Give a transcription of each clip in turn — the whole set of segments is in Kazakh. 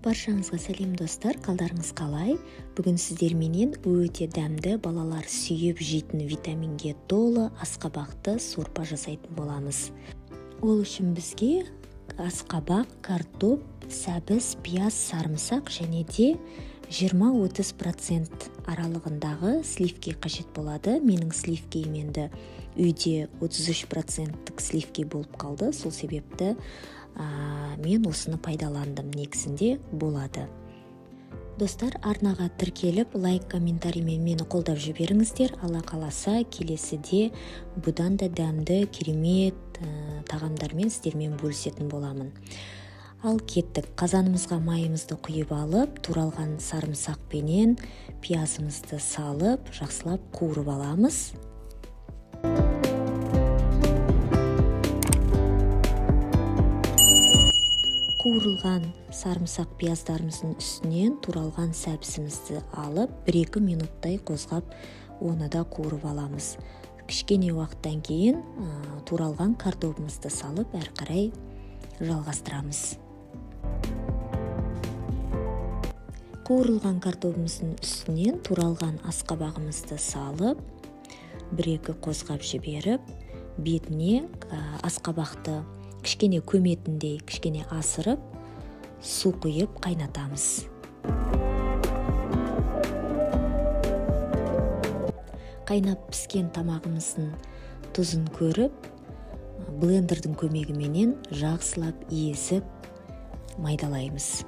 Баршаңызға сәлем достар, қалдарыңыз қалай? Бүгін сіздерменен өте дәмді балалар сүйіп жейтін витаминге толы асқабақты сорпа жасайтын боламыз. Ол үшін бізге асқабақ, картоп, сәбіз, пияз, сарымсақ және де 20-30% аралығындағы сливки қажет болады. Менің сливкейім енді үйде 33% сливки болып қалды. Сол себепті мен осыны пайдаландым, негізінде болады. Достар, арнаға тіркеліп, лайк, комментариймен мені қолдап жіберіңіздер. Алла қаласа, келесіде бұдан да дәмді, керемет тағамдармен сіздермен бөлісетін боламын. Ал кеттік, қазанымызға майымызды құйып алып, туралған сарымсақпенен пиязымызды салып, жақсылап қуырып аламыз. Қуырылған сарымсақ пияздарымыздың үстінен туралған сәбізімізді алып, 1-2 минуттай қозғап, оны да қуырып аламыз. Кішкене уақыттан кейін туралған картопымызды салып, әрі қарай жалғастырамыз. Қуырылған картопымыздың үстінен туралған асқабағымызды салып, 1-2 қозғап жіберіп, бетіне асқабақты кішкене көметіндей кішкене асырып, су құйып қайнатамыз. Қайнап піскен тамағымыздың тұзын көріп, блендердің көмегіменен жақсылап езіп майдалаймыз.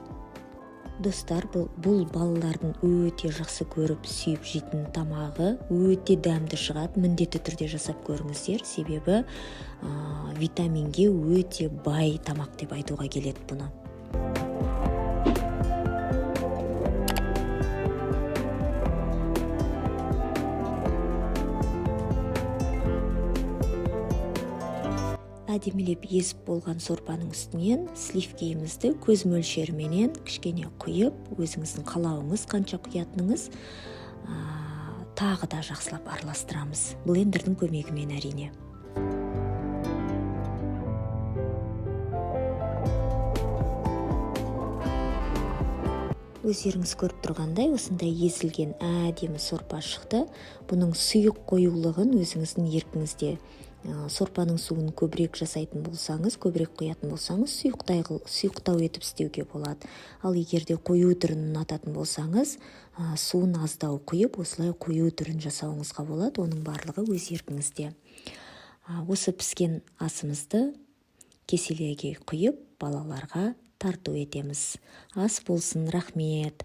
Достар, бұл балалардың өте жақсы көріп сүйіп жейтін тамағы, өте дәмді шығады. Міндетті түрде жасап көріңіздер, себебі витаминге өте бай тамақ деп айтуға келеді бұны. Әдемілеп езіп болған сорпаның үстінен сливкейімізді көз мөлшеріменен кішкене құйып, өзіңіздің қалауыңыз қанша құятыныңыз, тағы да жақсылап араластырамыз. Блендердің көмегімен әрине. Өздеріңіз көріп тұрғандай, осындай езілген әдемі сорпа шықты. Бұның сұйық қоюлығын өзіңіздің еркіңізде. Сорпаның суын көбірек жасайтын болсаңыз, көбірек құятын болсаңыз, сұйықтау етіп істеуге болады. Ал егерде қою түрін ұнататын болсаңыз, суын аздау құйып, осылай қою түрін жасауыңызға болады. Оның барлығы өз еркіңізде. Осы піскен асымызды кеселерге құйып, балаларға тарту етеміз. Ас болсын, рахмет.